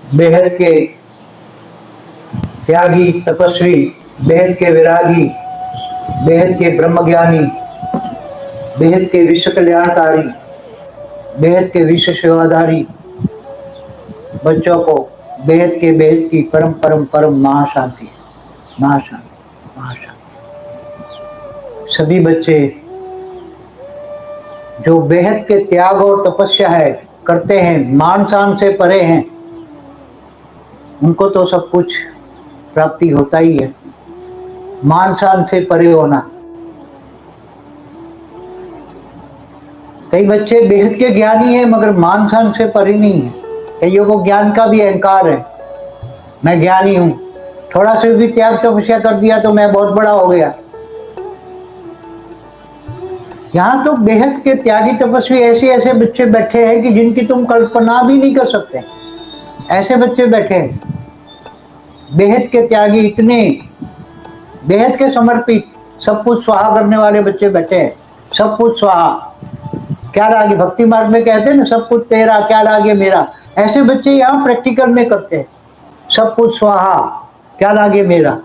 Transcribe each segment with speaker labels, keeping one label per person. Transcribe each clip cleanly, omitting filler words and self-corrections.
Speaker 1: बेहद के त्यागी तपस्वी, बेहद के विरागी, बेहद के ब्रह्मज्ञानी, बेहद के विश्व कल्याणकारी, बेहद के विश्व सेवाधारी बच्चों को बेहद के बेहद की परम परम परम महाशांति, महाशांति, महाशांति। सभी बच्चे जो बेहद के त्याग और तपस्या है करते हैं, मान शान से परे हैं, उनको तो सब कुछ प्राप्ति होता ही है। मान शान से परे होना। कई बच्चे बेहद के ज्ञानी हैं मगर मान शान से परे नहीं है। कईयों को ज्ञान का भी अहंकार है, मैं ज्ञानी हूं, थोड़ा सा भी त्याग तपस्या कर दिया तो मैं बहुत बड़ा हो गया। यहाँ तो बेहद के त्यागी तपस्वी ऐसे ऐसे बच्चे बैठे हैं कि जिनकी तुम कल्पना भी नहीं कर सकते। ऐसे बच्चे बैठे हैं, बेहद के त्यागी, इतने बेहद के समर्पित, सब कुछ स्वाहा करने वाले बच्चे बैठे हैं। सब कुछ स्वाहा, क्या लागे, भक्ति मार्ग में कहते हैं ना, सब कुछ तेरा क्या लागे मेरा। ऐसे बच्चे यहाँ प्रैक्टिकल में करते हैं, सब कुछ स्वाहा क्या लागे मेरा।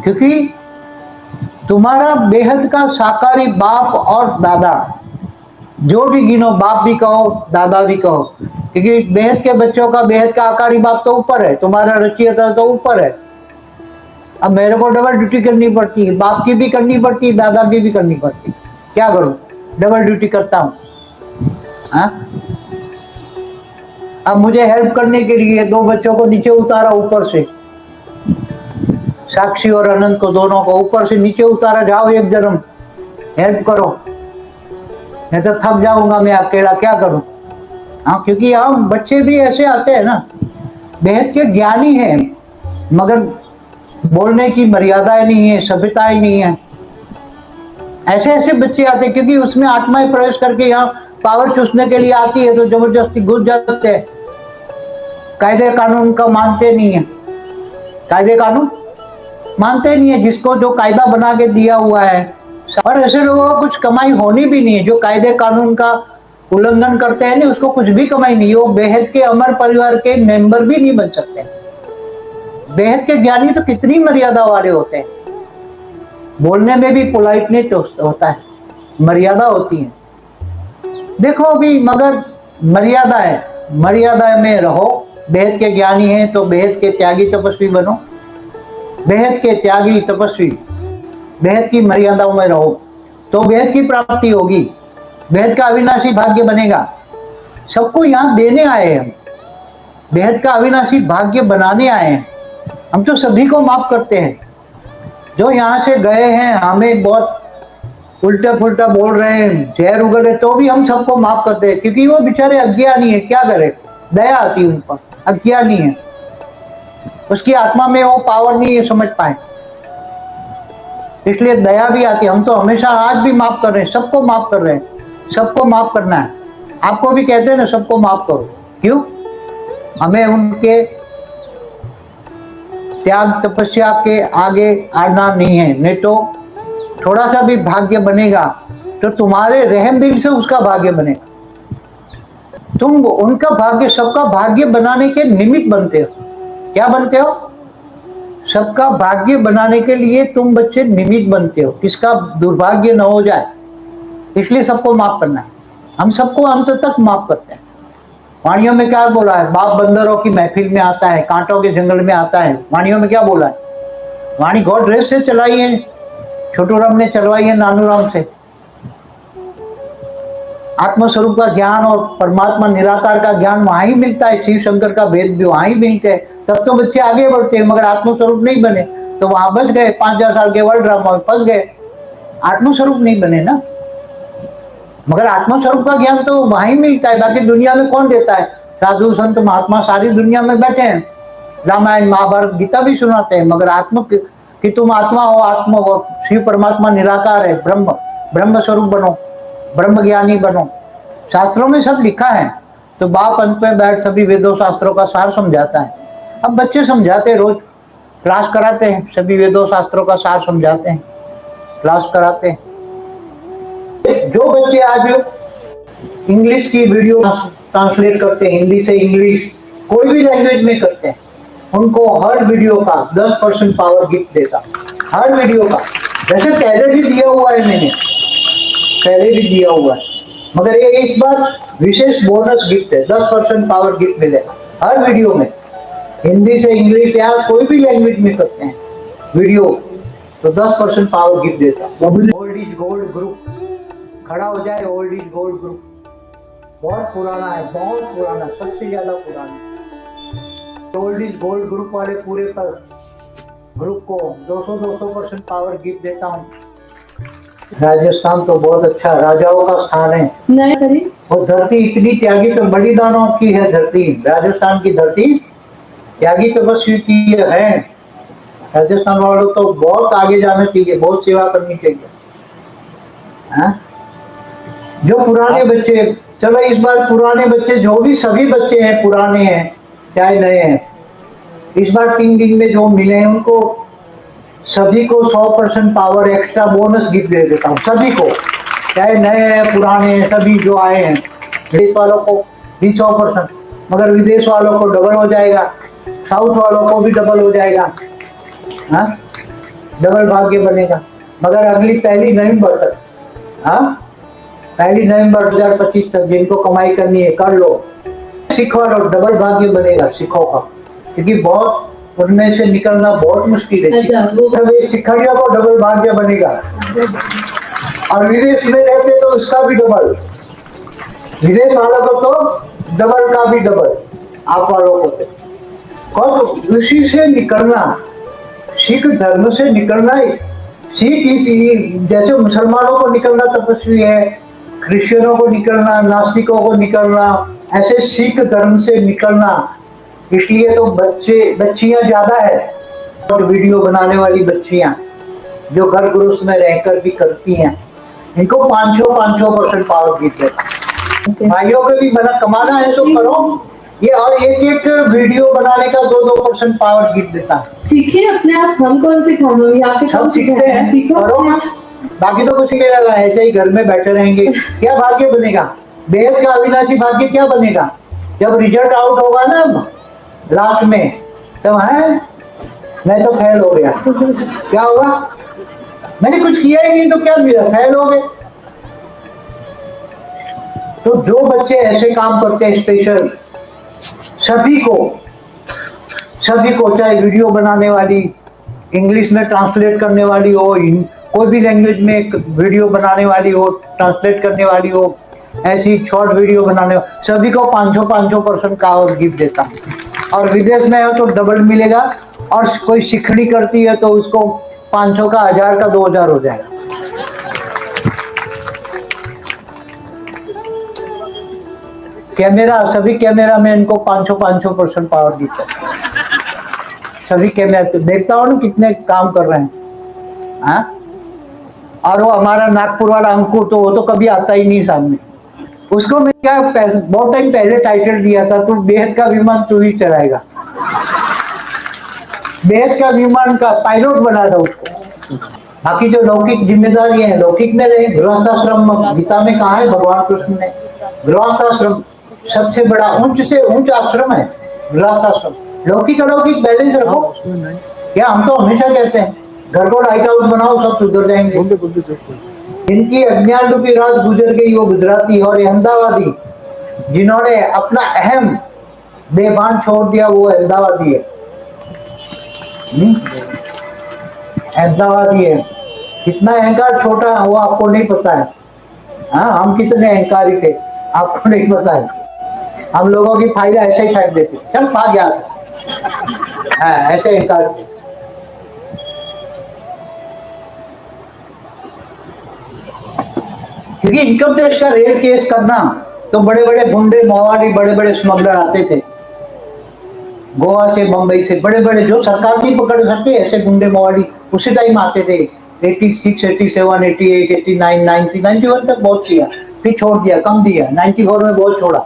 Speaker 1: क्योंकि तुम्हारा बेहद का साकारी बाप और दादा, जो भी गिनो, बाप भी कहो दादा भी कहो, क्योंकि बेहद के बच्चों का बेहद का आकारी बाप तो ऊपर है, तुम्हारा रचियता तो ऊपर है। अब मेरे को डबल ड्यूटी करनी पड़ती है, बाप की भी करनी पड़ती है, दादा की भी करनी पड़ती है। क्या करूं, डबल ड्यूटी करता हूं। अब मुझे हेल्प करने के लिए दो बच्चों को नीचे उतारा, ऊपर से साक्षी और अनंत को, दोनों को ऊपर से नीचे उतारा, जाओ एक जन्म हेल्प करो, नहीं तो थक जाऊंगा मैं अकेला, क्या करूं। हाँ, क्योंकि हम बच्चे भी ऐसे आते हैं ना, बेहद के ज्ञानी हैं मगर बोलने की मर्यादाएं नहीं है, सभ्यताएं नहीं है। ऐसे ऐसे बच्चे आते हैं क्योंकि उसमें आत्माएं प्रवेश करके यहाँ पावर चूसने के लिए आती है तो जबरदस्ती घुस जाते हैं। कायदे कानून का मानते नहीं है, कायदे कानून मानते नहीं है, जिसको जो कायदा बना के दिया हुआ है। और ऐसे लोगों को कुछ कमाई होनी भी नहीं है, जो कायदे कानून का उल्लंघन करते हैं ना, उसको कुछ भी कमाई नहीं है। वो बेहद के अमर परिवार के मेंबर भी नहीं बन सकते। बेहद के ज्ञानी तो कितनी मर्यादा वाले होते हैं, बोलने में भी पोलाइटनेस होता है, मर्यादा होती है। देखो अभी, मगर मर्यादा है, मर्यादा में रहो। बेहद के ज्ञानी हैं तो बेहद के त्यागी तपस्वी बनो, बेहद के त्यागी तपस्वी, बेहद की मर्यादाओं में रहो तो बेहद की प्राप्ति होगी, बेहद का अविनाशी भाग्य बनेगा। सबको यहाँ देने आए हैं हम, बेहद का अविनाशी भाग्य बनाने आए हैं। हम तो सभी को माफ करते हैं। जो यहाँ से गए हैं, हमें बहुत उल्टा पुल्टा बोल रहे हैं, जहर उगल रहे, तो भी हम सबको माफ करते हैं, क्योंकि वो बेचारे अज्ञानी है। क्या करे, दया आती है उन पर, अज्ञानी है, उसकी आत्मा में वो पावर नहीं है समझ पाए, इसलिए दया भी आती है। हम तो हमेशा आज भी माफ कर रहे हैं, सबको माफ कर रहे हैं, सबको माफ करना है। आपको भी कहते हैं ना, सबको माफ करो। क्यों? हमें उनके त्याग तपस्या के आगे आना नहीं है, नहीं तो थोड़ा सा भी भाग्य बनेगा तो तुम्हारे रहम दिल से उसका भाग्य बनेगा। तुम उनका भाग्य, सबका भाग्य बनाने के निमित्त बनते हो। क्या बनते हो? सबका भाग्य बनाने के लिए तुम बच्चे निमित्त बनते हो, किसका दुर्भाग्य न हो जाए, इसलिए सबको माफ करना है। हम सबको अंत तक माफ करते हैं। वाणियों में क्या बोला है? बाप बंदरों की महफिल में आता है, कांटों के जंगल में आता है। वाणियों में क्या बोला है? वाणी गॉड रेस से चलाई है, छोटू राम ने चलवाई है नानू राम से। आत्मस्वरूप का ज्ञान और परमात्मा निराकार का ज्ञान वहां ही मिलता है, शिव शंकर का भेद भी वहां ही मिलते हैं। तब तो बच्चे आगे बढ़ते हैं, मगर आत्मस्वरूप नहीं बने तो वहां बच गए, 5000 साल के वर्ल्ड ड्रामा में फंस गए, आत्मस्वरूप नहीं बने ना। मगर आत्मस्वरूप का ज्ञान तो वहां ही मिलता है, बाकी दुनिया में कौन देता है? साधु संत महात्मा सारी दुनिया में बैठे हैं, रामायण महाभारत गीता भी सुनाते हैं, मगर आत्मा कि तुम आत्मा हो, आत्मा हो, शिव परमात्मा निराकार है, ब्रह्म, ब्रह्म स्वरूप बनो, ब्रह्म ज्ञानी बनो। शास्त्रों में सब लिखा है। तो बाप अंत पे बैठ सभी वेदों शास्त्रों का सार समझाता है। अब बच्चे समझाते, रोज क्लास कराते हैं, सभी वेदों शास्त्रों का सार समझाते हैं, क्लास कराते हैं। जो बच्चे आज इंग्लिश की वीडियो ट्रांसलेट करते हैं, हिंदी से इंग्लिश, कोई भी लैंग्वेज में करते हैं, उनको हर वीडियो का 10% पावर गिफ्ट देता, हर वीडियो का। वैसे पहले भी दिया हुआ है मैंने, पहले भी दिया हुआ है, मगर ये इस बार विशेष बोनस गिफ्ट है, 10% पावर गिफ्ट मिलेगा हर वीडियो में। हिंदी से इंग्लिश या कोई भी लैंग्वेज में करते हैं वीडियो तो 10% पावर गिफ्ट देता। ओल्ड इज गोल्ड ग्रुप खड़ा हो जाए, ओल्ड इज गोल्ड ग्रुप बहुत पुराना है, बहुत पुराना, सबसे ज्यादा पुराना। ओल्ड इज गोल्ड ग्रुप वाले पूरे पर ग्रुप को 200% पावर गिफ्ट देता हूँ। राजस्थान तो बहुत अच्छा राजाओं का स्थान है,
Speaker 2: नहीं
Speaker 1: वो धरती इतनी त्यागी तो बलिदानों की है धरती, राजस्थान की धरती त्यागी तपस्वी की है। राजस्थान वालों तो बहुत आगे जाना चाहिए, बहुत सेवा करनी चाहिए। हाँ? जो पुराने बच्चे, चलो इस बार पुराने बच्चे जो भी सभी बच्चे हैं, पुराने हैं चाहे नए हैं, इस बार 3 दिन में जो मिले हैं उनको सभी को 100% पावर एक्स्ट्रा बोनस गिफ्ट दे देता हूँ, सभी को, चाहे नए हैं पुराने हैं, सभी जो आए हैं। विदेश वालों को भी 100%, मगर विदेश वालों को डबल हो जाएगा, साउथ वालों को भी डबल हो जाएगा। हाँ, डबल भाग्य बनेगा। मगर अगली 1 नवंबर तक, हाँ 1 नवंबर 2025 तक जिनको कमाई करनी है कर लो, सिखो और डबल भाग्य बनेगा सिखों का, क्योंकि बहुत उनमें से निकलना बहुत मुश्किल है। तब ये सिखड़ियों को डबल भाग्य बनेगा, और विदेश में रहते तो उसका भी डबल, विदेश वालों को तो डबल का भी डबल, आप वालों को तो उसी से निकलना, सिख धर्म से निकलना। सिख इस जैसे मुसलमानों को निकलना तपस्वी है, क्रिश्चियनों को निकलना, नास्तिकों को निकलना, ऐसे सिख धर्म से निकलना। इसलिए तो बच्चियां ज्यादा है, और वीडियो बनाने वाली बच्चियां जो घर गृहस्थ में रहकर भी करती हैं, इनको 500% पावर गिफ्ट देता। भाइयों को भी बना कमाना है तो करो ये, और एक वीडियो बनाने का 2% पावर गिफ्ट देता है।
Speaker 2: सीखिए अपने आप, हम कौन सिखाएंगे, आप
Speaker 1: सब सीखते हैं, करो, बाकी तो कुछ नहीं लगा, ऐसे ही घर में बैठे रहेंगे। क्या भाग्य बनेगा, बेहद का अविनाशी भाग्य क्या बनेगा, जब रिजल्ट आउट होगा ना लास्ट में, तब है मैं तो फेल हो गया, क्या होगा, मैंने कुछ किया ही नहीं तो क्या मिला, फेल हो गए। तो जो बच्चे ऐसे काम करते हैं स्पेशल, सभी को चाहे वीडियो बनाने वाली, इंग्लिश में ट्रांसलेट करने वाली हो, कोई भी लैंग्वेज में वीडियो बनाने वाली हो, ट्रांसलेट करने वाली हो, ऐसी शॉर्ट वीडियो बनाने हो, सभी को 500% का और गिफ्ट देता हूँ। और विदेश में हो तो डबल मिलेगा, और कोई सिखड़ी करती है तो उसको 500 का, 1000 का, 2000 हो जाएगा। कैमरा, सभी कैमरा में इनको 500% पावर गिफ्ट है। सभी कैमरा तो देखता हूँ ना कितने काम कर रहे हैं। हाँ, और वो हमारा नागपुर वाला अंकुर तो वो तो कभी आता ही नहीं सामने, उसको मैं क्या बहुत टाइम पहले टाइटल दिया था, तो बेहद का विमान तू ही चलाएगा, बेहद का विमान का पायलट बना था उसको। बाकी जो लौकिक जिम्मेदारी है लौकिक में रहे। गृहस्थाश्रम गीता में कहा है भगवान कृष्ण ने, गृहस्थाश्रम सबसे बड़ा ऊंच से ऊंच आश्रम है गृहस्थाश्रम। लौकिक अलौकिक बैलेंस रखो। क्या हम तो हमेशा कहते हैं घर को लाइट हाउस बनाओ सब सुधर जाएंगे। इनकी अज्ञान रूपी रात गुजर गई वो गुजराती और अहमदाबादी, जिन्होंने अपना अहम बेभान छोड़ दिया वो अहमदाबादी है। अहमदाबादी है, कितना अहंकार छोटा है वो आपको नहीं पता है। हाँ, हम कितने अहंकारी थे आपको नहीं पता है। हम लोगों की फाइल ऐसे ही फेंक देते, चल भाग यहाँ से। हाँ, ऐसे अहंकार थे। क्योंकि इनकम टैक्स का रेट केस करना तो बड़े बड़े गुंडे माओवादी, बड़े बड़े स्मगलर आते थे गोवा से, बंबई से, बड़े बड़े जो सरकार नहीं पकड़ सकते ऐसे गुंडे माओवादी उसी टाइम आते थे। 86, 87, 88, 89, 90, 91 तक बहुत किया, फिर छोड़ दिया, कम दिया। 94 में बहुत छोड़ा,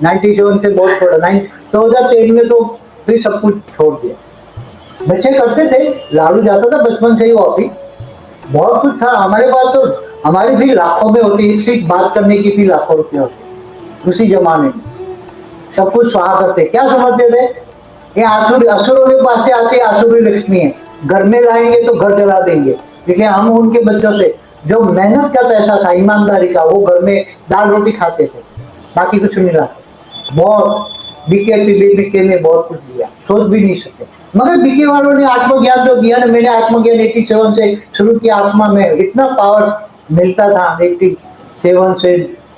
Speaker 1: 97 से बहुत छोड़ा, 2013 में तो फिर सब कुछ छोड़ दिया। बच्चे करते थे, लालू जाता था बचपन से ही ऑफिस, बहुत कुछ था हमारे पास। तो हमारी भी लाखों में होती, एक से एक बात करने की भी लाखों रुपये होते। उसी जमाने में सब कुछ स्वाहा करते। क्या समझते थे? ये आसुर असुरों के पास से आती आसुरी लक्ष्मी है, घर में लाएंगे तो घर जला देंगे। इसलिए हम उनके बच्चों से जो मेहनत का पैसा था, ईमानदारी का, वो घर में दाल रोटी खाते थे, बाकी कुछ नहीं लाते। बहुत बीके ने बहुत कुछ दिया, सोच भी नहीं सकते। मगर बीके वालों ने आत्मज्ञान जो दिया ना, मैंने आत्मज्ञान 87 से शुरू किया। आत्मा में इतना पावर मिलता था 87 से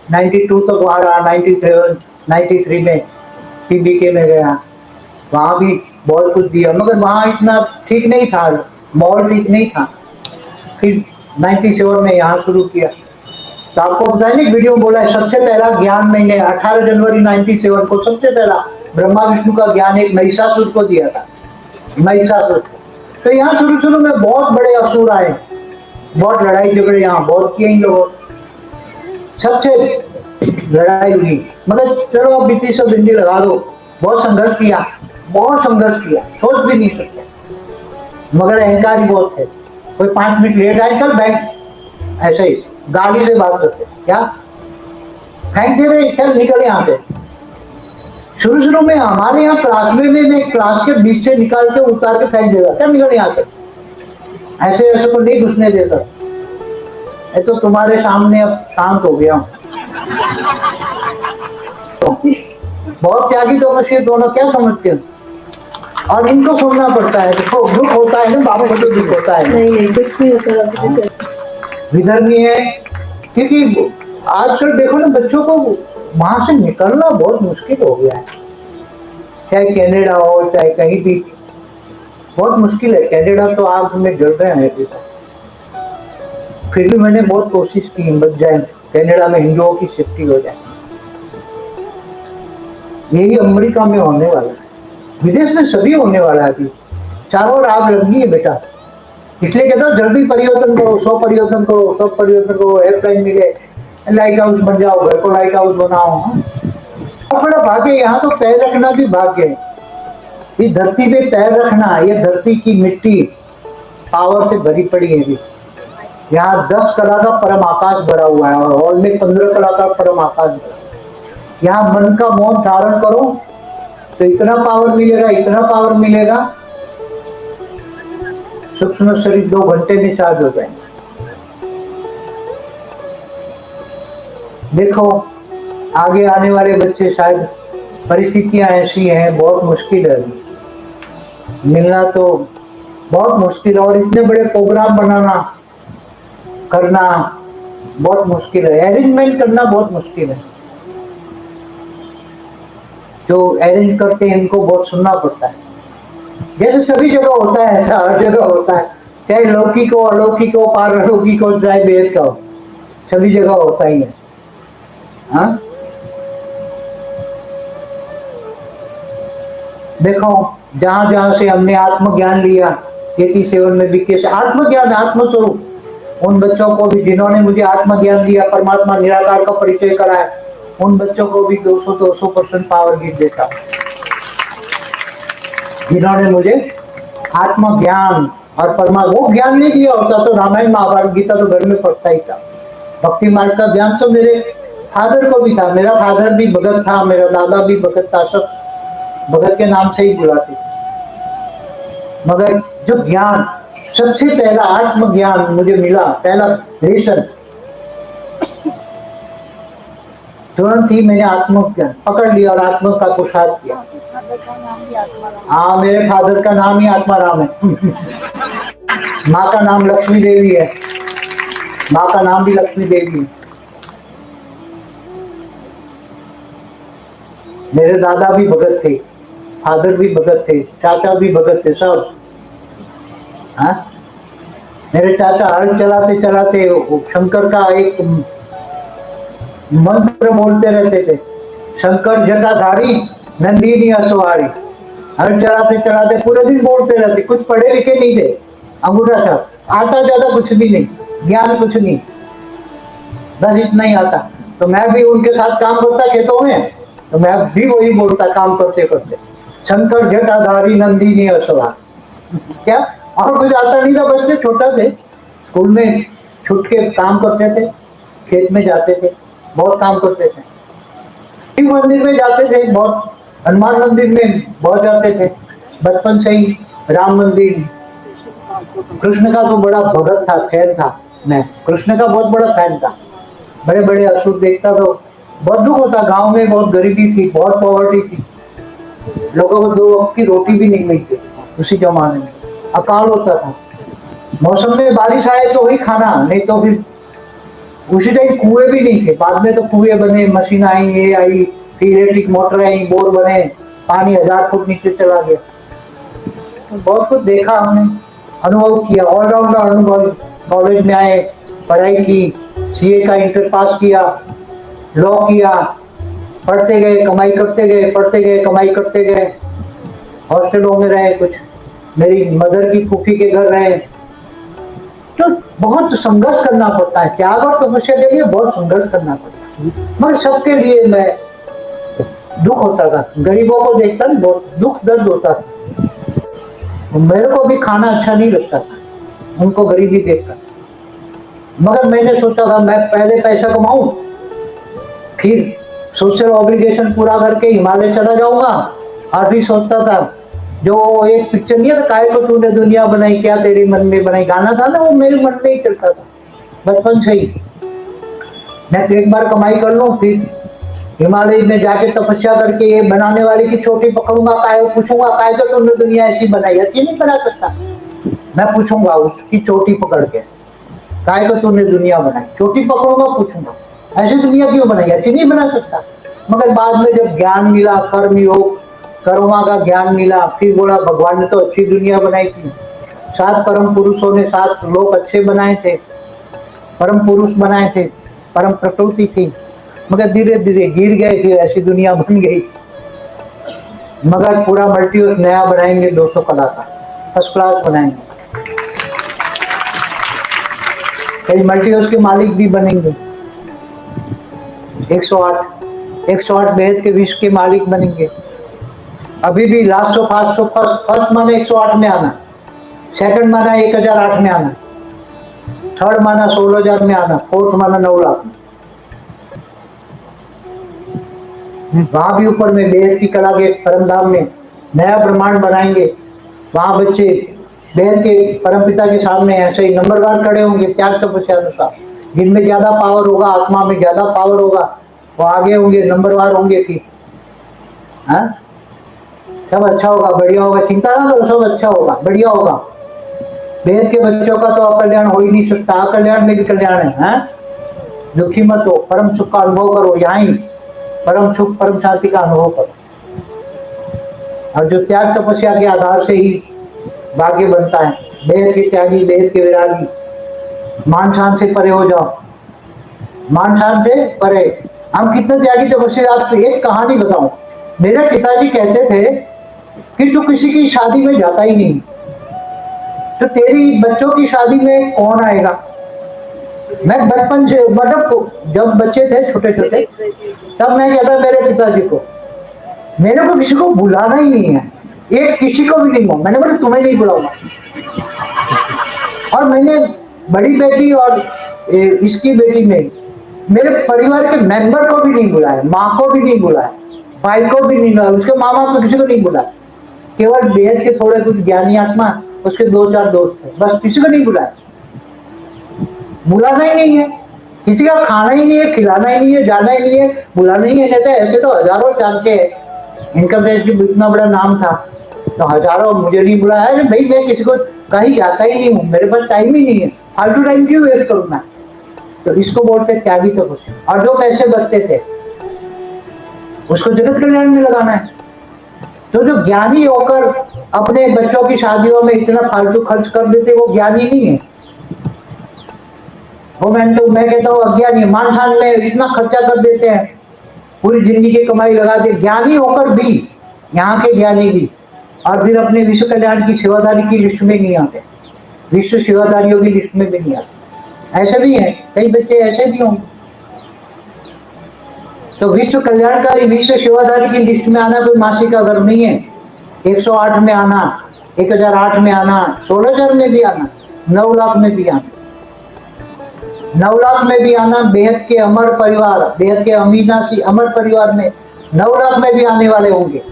Speaker 1: 92 तक वहां रहा, 97 93 में बीके में गया, वहां भी बहुत कुछ दिया। मगर वहां इतना ठीक नहीं था, माहौल ठीक नहीं था। फिर 97 में यहाँ शुरू किया। तो आपको पता है ना, वीडियो बोला है सबसे पहला ज्ञान मैंने 18 जनवरी 97 को सबसे पहला ब्रह्मा विष्णु का ज्ञान एक महिषासुर को दिया था, महिषासुर। तो यहाँ शुरू में बहुत बड़े असुर आए, बहुत लड़ाई झगड़े यहाँ बहुत किए इन लोगों, सबसे लड़ाई हुई। मगर चलो अब बीती सब भिंडी लगा दो, बहुत संघर्ष किया, बहुत संघर्ष किया, सोच भी नहीं सकते। मगर अहंकारी बहुत है, कोई 5 मिनट लेट आए कल बैंक ऐसे ही गाड़ी से बात करते, क्या फेंक दे रहे, चल निकल यहाँ से। शुरू में हमारे यहाँ क्लास में मैं क्लास के बीच से निकाल के उतार के फेंक देता, क्या निकल यहाँ से, ऐसे ऐसे को नहीं घुसने देता। ये तो तुम्हारे सामने अब शांत हो गया हूँ। बहुत त्यागी तो ये दोनों, क्या समझते हो? और इनको सुनना पड़ता है, देखो दुख होता है ना, बाबा को तो दुख होता है।
Speaker 2: नहीं कुछ नहीं होता।
Speaker 1: विधर्मी है, क्योंकि आजकल देखो ना बच्चों को वहां से निकलना बहुत मुश्किल हो गया है, चाहे कनाडा हो चाहे कहीं भी, बहुत मुश्किल है। कनाडा तो आग में जल रहे हैं अभी तक, फिर भी मैंने बहुत कोशिश की बच जाए, कनाडा में हिंदुओं की सेफ्टी हो जाए। यही अमेरिका में होने वाला है, विदेश में सभी होने वाला है। अभी चारों ओर आग लग गई है बेटा, इसलिए कहता हूँ जल्दी परिवर्तन करो, सब परिवर्तन करो, सब परिवर्तन करो, हेल्पलाइन मिले, लाइट हाउस बन जाओ, घर को लाइट हाउस बनाओ। बड़ा भाग्य, यहाँ तो पैर रखना भी भाग्य है। इस धरती पे पैर रखना, ये धरती की मिट्टी पावर से भरी पड़ी है। अभी यहाँ 10 कला का परम आकाश भरा हुआ है और हॉल में 15 कला का परम आकाश भरा। यहाँ मन का मौन धारण करो तो इतना पावर मिलेगा, इतना पावर मिलेगा, सूक्ष्म शरीर 2 घंटे में चार्ज हो जाएंगे। देखो आगे आने वाले बच्चे, शायद परिस्थितियां ऐसी हैं, बहुत मुश्किल है मिलना, तो बहुत मुश्किल है। और इतने बड़े प्रोग्राम बनाना करना बहुत मुश्किल है, अरेंजमेंट करना बहुत मुश्किल है। जो अरेंज करते हैं इनको बहुत सुनना पड़ता है। जैसे सभी जगह होता है ऐसा हर जगह होता है, चाहे लौकिक हो, अलौकिक हो, पारलौकिक हो, चाहे वेद का हो, सभी जगह होता ही है। हाँ देखो जहां जहां से हमने आत्मज्ञान लिया, 87 में बीके से आत्मज्ञान, आत्मस्वरूप, उन बच्चों को भी जिन्होंने मुझे आत्मज्ञान दिया, परमात्मा निराकार का परिचय कराया, उन बच्चों को भी 200% पावर गिफ्ट देता। जिन्होंने मुझे आत्मज्ञान और परमात्मा, वो ज्ञान नहीं दिया होता तो रामायण महाभारत गीता तो घर में पढ़ता ही था। भक्ति मार्ग का ज्ञान तो मेरे फादर को भी था, मेरा फादर भी भगत था, मेरा दादा भी भगत था, सब भगत के नाम से ही बुलाते थे। मगर जो ज्ञान सबसे पहला आत्मज्ञान मुझे मिला, पहला रेशन, तुरंत ही मैंने आत्मज्ञान पकड़ लिया और आत्मा का पुरुषार्थ किया। हाँ मेरे फादर का नाम ही आत्माराम है। माँ का नाम लक्ष्मी देवी है, माँ का नाम भी लक्ष्मी देवी है। मेरे दादा भी भगत थे, फादर भी भगत थे, चाचा भी भगत थे, सब। हाँ मेरे चाचा हल चलाते चलाते शंकर का एक मंत्र बोलते रहते थे, शंकर जटाधारी नंदिनी असवारी। हल चलाते चलाते पूरे दिन बोलते रहते, कुछ पढ़े लिखे नहीं थे, अंगूठा था, आता ज्यादा कुछ भी नहीं, ज्ञान कुछ नहीं, बस इतना ही आता। तो मैं भी उनके साथ काम करता खेतों में, तो मैं भी वही बोलता काम करते करते, शंकर जटाधारी नंदिनी असवार। क्या और कुछ आता नहीं था, बच्चे छोटा थे, स्कूल में छुट के काम करते थे, खेत में जाते थे, बहुत काम करते थे। शिव मंदिर में जाते थे बहुत, हनुमान मंदिर में बहुत जाते थे बचपन से ही, राम मंदिर। कृष्ण का तो बड़ा भगत था, फैन था मैं, कृष्ण का बहुत बड़ा फैन था। बड़े बड़े असुर देखता तो बहुत दुख होता। गांव में बहुत गरीबी थी, बहुत पॉवर्टी थी, लोगों को 2 वक्त की रोटी भी नहीं मिलती उसी जमाने में, अकाल होता था। मौसम में बारिश आए तो वही खाना, नहीं तो फिर उसी टाइम कुएं भी नहीं थे, बाद में तो कुएं बने, मशीन आई, ये आई, फिर इलेक्ट्रिक मोटर आई, बोर बने, पानी 1000 फुट नीचे चला गया। तो बहुत कुछ देखा हमने, अनुभव किया, ऑलराउंडर अनुभव। कॉलेज में आए, पढ़ाई की, सीए का इंटर पास किया, लॉ किया, पढ़ते गए, कमाई करते गए, पढ़ते गए, कमाई करते गए। हॉस्टलों में रहे, कुछ मेरी मदर की फूफी के घर रहे। तो बहुत संघर्ष करना पड़ता है, त्याग और तपस्या के लिए बहुत संघर्ष करना पड़ता है। मगर सबके लिए मैं दुख होता था, गरीबों को देखता ना बहुत दुख दर्द होता था। मेरे को भी खाना अच्छा नहीं लगता था, उनको गरीबी देखकर। मगर मैंने सोचा था मैं पहले पैसा कमाऊं, फिर सोशल ऑब्लिगेशन पूरा करके हिमालय चला जाऊंगा। और भी सोचता था, जो एक पिक्चर नहीं था, काहे को तूने दुनिया बनाई, क्या तेरे मन में बनाई, गाना था ना, वो मेरे मन में ही चलता था बचपन से ही। मैं एक बार कमाई कर लूं, फिर हिमालय में जाके तपस्या करके ये बनाने वाले की चोटी पकड़ूंगा, काहे पूछूंगा, काहे को तुमने दुनिया ऐसी बनाई, अच्छी नहीं बना सकता। मैं पूछूंगा उसकी चोटी पकड़ के, काहे को तूने दुनिया बनाई, चोटी पकड़ूंगा, पूछूंगा ऐसी दुनिया क्यों बनाई, अच्छी नहीं बना सकता। मगर बाद में जब ज्ञान मिला, कर्म योग कर्मा का ज्ञान मिला, फिर बोला भगवान ने तो अच्छी दुनिया बनाई थी, 7 परम पुरुषों ने 7 लोग अच्छे बनाए थे, परम पुरुष बनाए थे, परम प्रकृति थी। मगर धीरे धीरे गिर गए, फिर ऐसी दुनिया बन गई। मगर पूरा मल्टीवर्स नया बनाएंगे, 200 कला का फर्स्ट क्लास बनाएंगे, कई मल्टीवर्स के मालिक भी बनेंगे। 108 बेहद के विश्व के मालिक बनेंगे। अभी भी लास्ट ऑफ फर्स्ट माना 108 में आना, सेकंड माना 1008 में आना, थर्ड माना 16000 में आना, फोर्थ माना 9 लाख। वहां भी ऊपर में बेहद की कला के परमधाम में नया ब्रह्मांड बनाएंगे। वहां बच्चे बेहद के परमपिता के सामने ऐसे ही नंबरवार खड़े होंगे त्याग तपस्या अनुसार। जिनमें ज्यादा पावर होगा, आत्मा में ज्यादा पावर होगा, वो आगे होंगे, नंबरवार होंगे। फिर हाँ, सब अच्छा होगा, बढ़िया होगा, चिंता ना करो, सब अच्छा होगा, बढ़िया होगा। बेहद के बच्चों का तो अकल्याण हो ही नहीं सकता, अकल्याण में भी कल्याण है। हाँ? दुखी मत हो, परम सुख का अनुभव करो, यहाँ ही परम सुख परम शांति का अनुभव करो। और जो त्याग तपस्या के आधार से ही भाग्य बनता है, बेहद के त्यागी, बेहद के विरागी, मान शान से परे हो जाओ, मान शान से परे। हम कितने त्यागी तपस्या, आपसे एक कहानी बताऊं। मेरे पिताजी कहते थे कि तू किसी की शादी में जाता ही नहीं, तो तेरी बच्चों की शादी में कौन आएगा। मैं बचपन से, मतलब जब बच्चे थे छोटे छोटे, तब मैं कहता मेरे पिताजी को, मेरे को किसी को बुलाना ही नहीं है, एक किसी को भी नहीं। मैंने बोला तुम्हें नहीं बुलाऊंगा। और मैंने बड़ी बेटी और इसकी बेटी में मेरे परिवार के मेंबर को भी नहीं बुलाया, माँ को भी नहीं बुलाया, भाई को भी नहीं बुलाया, उसके मामा को किसी को नहीं बुलाया। केवल बेहद के थोड़े कुछ ज्ञानी आत्मा, उसके 2-4 दोस्त थे, बस किसी को नहीं बुलाया। बुलाना ही नहीं है, किसी का खाना ही नहीं है, खिलाना ही नहीं है, जाना ही नहीं है, बुलाना ही है। कहते ऐसे तो हजारों जानते हैं, इनकम टैक्स की इतना बड़ा नाम था, तो हजारों मुझे नहीं बुलाया। अरे भाई मैं किसी को कहीं जाता ही नहीं हूँ, मेरे पास टाइम ही नहीं है, फालतू टाइम क्यों वेस्ट करूँ मैं। तो इसको बोलते त्यागी तपस्या। और जो पैसे बचते थे उसको जगत कल्याण में लगाना है। तो जो ज्ञानी होकर अपने बच्चों की शादियों में इतना फालतू खर्च कर देते, वो ज्ञानी नहीं है, वो मैं कहता हूँ अज्ञानी। मान शान में इतना खर्चा कर देते हैं, पूरी जिंदगी की कमाई लगा दे, ज्ञानी होकर भी, यहाँ के ज्ञानी भी, और फिर अपने विश्व कल्याण की सेवादारी की लिस्ट में नहीं आते, विश्व सेवादारियों की लिस्ट में भी नहीं आते। ऐसे भी हैं, कई बच्चे ऐसे भी होंगे। तो विश्व कल्याणकारी, विश्व सेवादारी की लिस्ट में आना कोई मासी का गर्व नहीं है। 108 में आना, 1008 में आना, 16000 में भी आना, 9 लाख में भी आना, 9 लाख में भी आना। बेहद के अमर परिवार, बेहद के अमीनासी अमर परिवार में 9 लाख में भी आने वाले होंगे,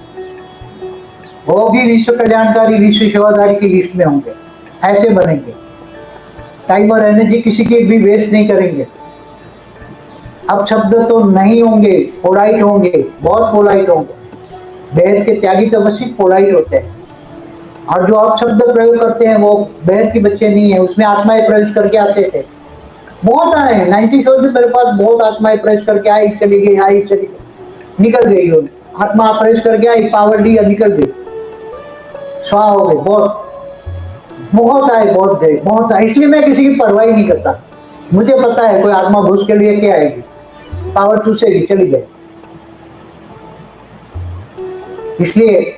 Speaker 1: वो भी विश्व कल्याणकारी विश्व सेवाधारी की लिस्ट में होंगे। ऐसे बनेंगे, टाइम और एनर्जी किसी की भी वेस्ट नहीं करेंगे। अब शब्द तो नहीं होंगे, पोलाइट होंगे, बहुत पोलाइट होंगे। बेहद के त्यागी तपस्वी पोलाइट होते हैं, और जो अब शब्द प्रयोग करते हैं वो बेहद के बच्चे नहीं है, उसमें आत्माएं प्रवेश करके आते थे। बहुत आए 90 में मेरे पास, बहुत आत्माएं प्रवेश करके आई चली गई, आई चली गई, निकल गई। वो आत्मा प्रवेश करके आई, पावर दी, निकल गई, स्वाहा हो गए। बहुत बहुत आए, बहुत गए, बहुत आए। इसलिए मैं किसी की परवाह ही नहीं करता। मुझे पता है कोई आत्मा घुस के लिए क्या आएगी, पावर चूसेगी, चली गई। इसलिए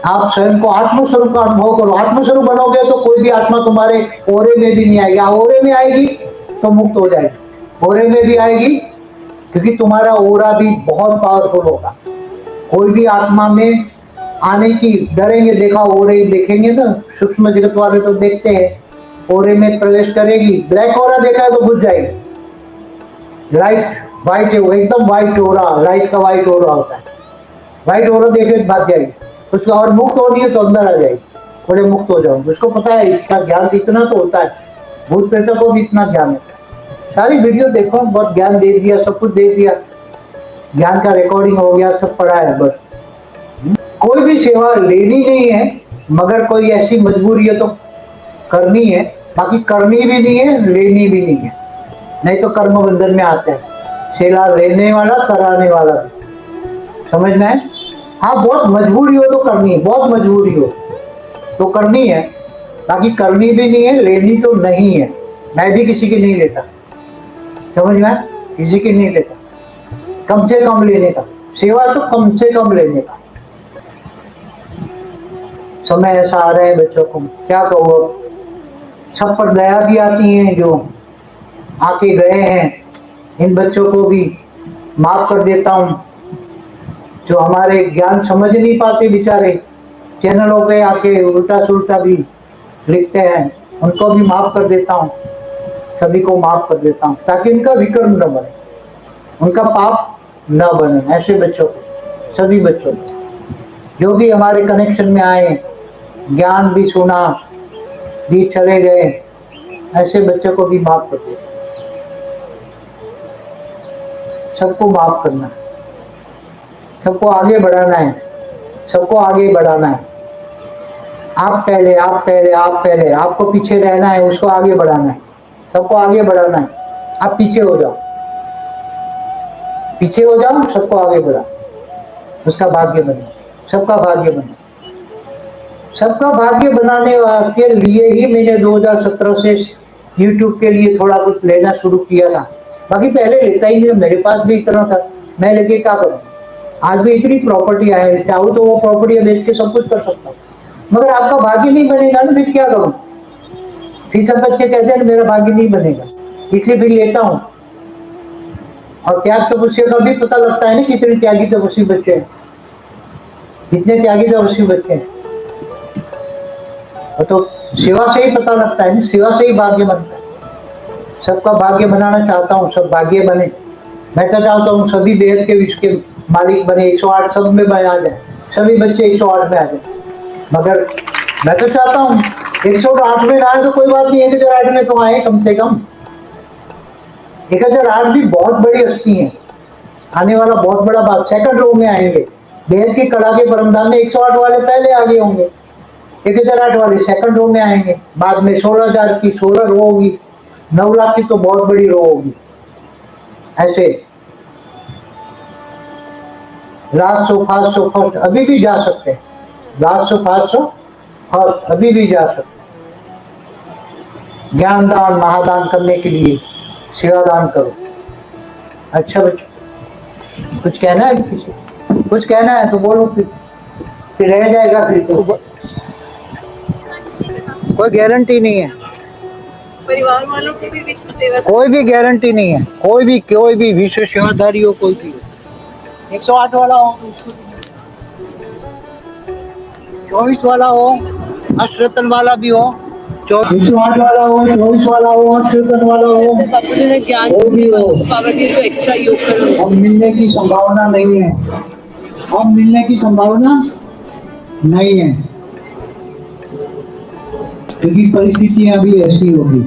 Speaker 1: आप स्वयं को आत्मस्वरूप का अनुभव करो। आत्मस्वरूप बनोगे तो कोई भी आत्मा तुम्हारे ओरे में भी नहीं आएगी। ओरे में आएगी तो मुक्त हो जाएगी, ओरे में भी आएगी, क्योंकि तुम्हारा ओरा भी बहुत पावरफुल होगा। कोई भी आत्मा में आने की डरेंगे, देखा ओरे देखेंगे ना, सूक्ष्म जगत वाले तो देखते हैं। ओरे में प्रवेश करेगी, ब्लैक ओरा देखा है तो बुझ जाएगी। लाइट व्हाइट है, वो एकदम व्हाइट ओरा, लाइट का व्हाइट ओरा होता है। व्हाइट ओरा देखे भाग जाएगी, उसका और मुक्त होनी है तो अंदर आ जाएगी, थोड़े मुक्त हो जाओ। उसको पता है इसका ज्ञान इतना तो होता है, भूत प्रेतों को भी इतना ज्ञान होता है। सारी वीडियो देखो, बहुत ज्ञान दे दिया, सब कुछ दे दिया, ज्ञान का रिकॉर्डिंग हो गया, सब पढ़ा है बस। कोई भी सेवा लेनी नहीं है, मगर कोई ऐसी मजबूरी है तो करनी है। बाकी करनी भी नहीं है, लेनी भी नहीं है, नहीं तो कर्म बंधन में आते हैं। सेवा लेने वाला, कराने वाला भी, समझ में है। हाँ, बहुत मजबूरी हो तो करनी है, बहुत मजबूरी हो तो करनी है। बाकी करनी भी नहीं है, लेनी तो नहीं है। मैं भी किसी की नहीं लेता, समझ में, किसी की नहीं लेता। कम से कम लेने का, सेवा तो कम से कम लेने का। समय ऐसा आ रहा है बच्चों को, क्या कहो। सब पर दया भी आती है, जो आके गए हैं इन बच्चों को भी माफ कर देता हूँ। जो हमारे ज्ञान समझ नहीं पाते बेचारे, चैनलों पे आके उल्टा सुल्टा भी लिखते हैं, उनको भी माफ कर देता हूँ। सभी को माफ कर देता हूँ, ताकि इनका विकर्म न बने, उनका पाप न बने। ऐसे बच्चों को, सभी बच्चों को, जो भी हमारे कनेक्शन में आए, ज्ञान भी सुना, भी चले गए, ऐसे बच्चों को भी माफ कर देता हूँ। सबको माफ करना है, सबको आगे बढ़ाना है, सबको आगे बढ़ाना है। आप पहले, आप पहले, आप पहले, आपको पीछे रहना है, उसको आगे बढ़ाना है, सबको आगे बढ़ाना है। आप पीछे हो जाओ, पीछे हो जाओ, सबको आगे बढ़ाओ, उसका भाग्य बने, सबका भाग्य बने। सबका भाग्य बनाने के लिए ही मैंने 2017 से YouTube के लिए थोड़ा कुछ लेना शुरू किया था। बाकी पहले लेता ही नहीं, मेरे पास भी इतना था, मैं लेके क्या करूँ। आज भी इतनी प्रॉपर्टी है, चाहूँ तो वो प्रॉपर्टी बेच के सब कुछ कर सकता हूँ, मगर आपका भाग्य नहीं बनेगा ना, मैं क्या करूँ। फिर सब बच्चे कहते हैं मेरा भाग्य नहीं बनेगा, इसलिए फिर लेता हूँ। और त्याग तपस्या का भी पता लगता है ना, कितने त्यागी तपस्वी बच्चे हैं, कितने त्यागी तपस्वी बच्चे हैं। तो सेवा से ही पता लगता है ना, सेवा से ही भाग्य बनता है। सबका भाग्य बनाना चाहता हूँ, सब भाग्य बने। मैं तो चाहता हूँ सभी बेहद के विश्व के मालिक बने, 108 सब में आ जाए, सभी बच्चे 108 में आ जाए। मगर मैं तो चाहता हूँ 108 में आए तो कोई बात नहीं, 1008 में तो आए कम से कम। 1008 भी बहुत बड़ी हस्ती है, आने वाला बहुत बड़ा बात। सेकंड रो में आएंगे, बेहद की कला के परमधाम में 108 वाले पहले आगे होंगे, 1008 वाले सेकंड रो में आएंगे। बाद में 16,000 की 16 रो होगी, 9 लाख की तो बहुत बड़ी रो होगी। ऐसे लास्ट 100 500 फर्स्ट अभी भी जा सकते हैं, लास्ट 100 500 फर्स्ट अभी भी जा सकते हैं। ज्ञान दान महादान करने के लिए सेवा दान करो। अच्छा बच्चों, कुछ कहना है, किसी कुछ कहना है तो बोलो, फिर रह जाएगा। फिर तो कोई गारंटी नहीं है,
Speaker 2: परिवार वालों की भी विश्व सेवा,
Speaker 1: कोई भी गारंटी नहीं है। कोई भी विश्व सेवाधारी हो, कोई भी 108 वाला हो, 24 वाला हो, अश्रतन वाला भी हो, 108 वाला हो, 24 वाला हो, अश्रतन वाला हो,
Speaker 2: बापूजी ने ज्ञान
Speaker 1: वो भी हो,
Speaker 2: पावर दी जो एक्स्ट्रा योग करो।
Speaker 1: अब मिलने की संभावना नहीं है। अब मिलने की संभावना नहीं है, क्योंकि परिस्थितियां भी ऐसी होगी।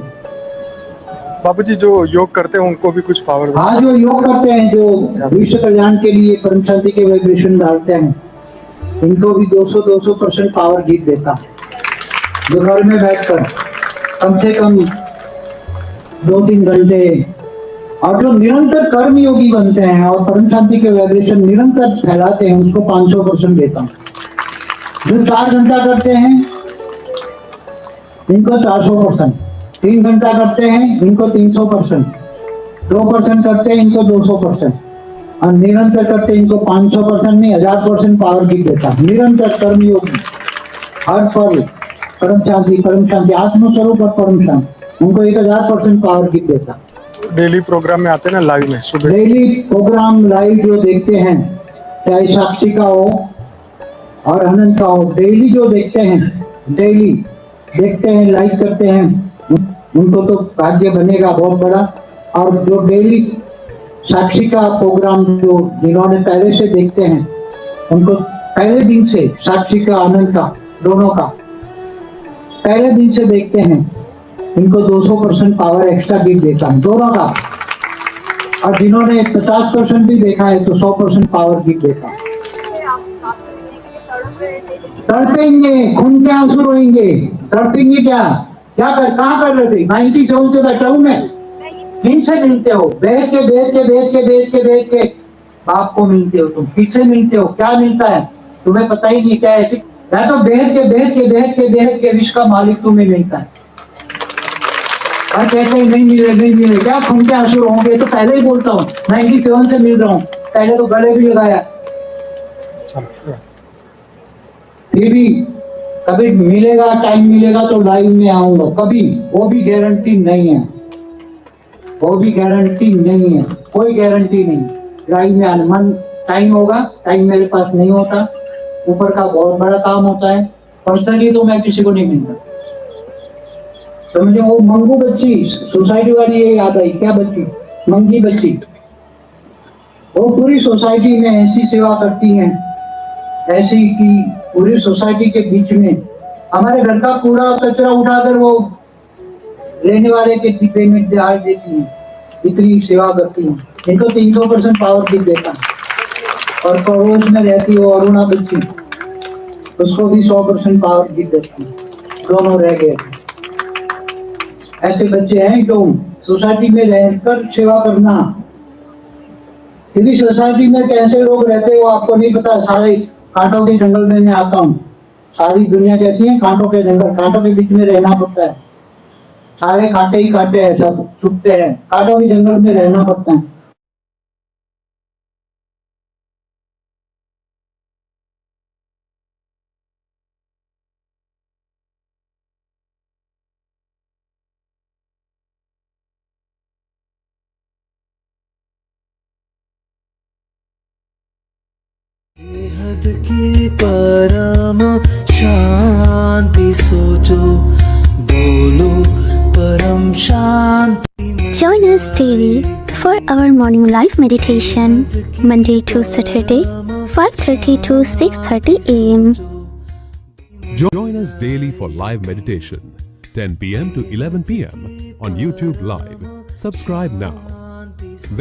Speaker 3: बाबू जी जो योग करते हैं उनको भी कुछ पावर
Speaker 1: हाँ, जो योग करते हैं, जो विश्व कल्याण के लिए परम शांति के वाइब्रेशन डालते हैं, इनको भी 200% पावर जीत देता। जो घर में बैठकर कम से कम 2-3 घंटे, और जो निरंतर कर्म योगी बनते हैं और परम शांति के वाइब्रेशन निरंतर फैलाते हैं, उसको 500% देता हूँ। जो 4 घंटा करते हैं इनको 400%, 3 घंटा करते हैं इनको 300%, 2% करते हैं इनको 200%, और निरंतर करते हैं इनको 500% नहीं 1000% पावर गिर देता। निरंतर कर्म योगी हर पल परम शांति आत्मस्वरूप और परम शांति, उनको 1000% पावर गिर देता।
Speaker 3: डेली प्रोग्राम में आते हैं ना लाइव में सुबह।
Speaker 1: डेली प्रोग्राम लाइव जो देखते हैं, चाहे साक्षी का हो और अनंत का हो, डेली जो देखते हैं, डेली देखते हैं, लाइक करते हैं, उनको तो भाग्य बनेगा बहुत बड़ा। और जो डेली साक्षी का प्रोग्राम जो जिन्होंने पहले से देखते हैं, उनको पहले दिन से साक्षी का अनंत का दोनों का पहले दिन से देखते हैं, इनको 200% पावर एक्स्ट्रा गिफ्ट देता हूँ दोनों का। और जिन्होंने 50% भी देखा है तो 100% पावर गिफ्ट देता हूँ। तड़पेंगे, खून के आंसू रोएंगे, तड़पेंगे क्या क्या कहाँ कर रहे थे? 97 से बैठा हूँ मैं। किनसे मिलते हो? बैठ के बाप को मिलते हो तुम। किससे मिलते हो? क्या मिलता है तुम्हें पता ही नहीं क्या ऐसी, या तो बैठ के विश्व का मालिक तुम्हें मिलता है। और कहते हैं नहीं मिले क्या खून के आंसू होंगे? तो पहले ही बोलता हूँ 97 से मिल रहा हूँ, पहले तो गले भी लगाया, फिर भी कभी मिलेगा, टाइम मिलेगा तो लाइव में आऊंगा कभी, वो भी गारंटी नहीं है, कोई गारंटी नहीं लाइव में आने। मन टाइम होगा, टाइम मेरे पास नहीं होता, ऊपर का बहुत बड़ा काम होता है, पर्सनली तो मैं किसी को नहीं मिलता। तो मुझे वो मंगू बच्ची सोसाइटी वाली ये याद आई, क्या बच्ची? मंगी बच्ची, वो पूरी सोसाइटी में ऐसी सेवा करती हैं, ऐसी कि पूरी सोसाइटी के बीच में हमारे घर का कूड़ा कचरा उठाकर वो लेने वाले के डिब्बे में डाल देती हैं, इतनी सेवा करती हैं। इनको 300% पावर गिफ्ट देता। और पड़ोस में रहती हो अरुणा बच्ची, उसको भी 100% पावर गिफ्ट देता हूँ। दोनों रह गए। ऐसे बच्चे हैं जो सोसाइटी में रहकर सेवा करना, क्योंकि सोसाइटी में कैसे लोग रहते हो आपको नहीं पता। सारे कांटों के जंगल में मैं आता हूँ, सारी दुनिया कैसी है, कांटों के जंगल, कांटों के बीच में रहना पड़ता है। सारे कांटे ही कांटे हैं, सब छुपते हैं, कांटों के जंगल में रहना पड़ता है।
Speaker 4: बेहद की परम शांति सोचो, बोलो परम शांति।
Speaker 5: Join us daily for our morning live meditation, Monday to Saturday, 5:30 to 6:30 a.m.
Speaker 6: Join us daily for live meditation, 10 p.m. to 11 p.m. on YouTube Live. Subscribe now.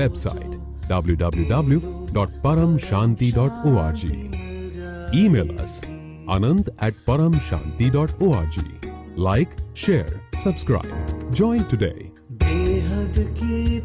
Speaker 6: Website www.paramshanti.org. Email us anant@paramshanti.org. Like, share, subscribe. Join today.
Speaker 4: बेहद की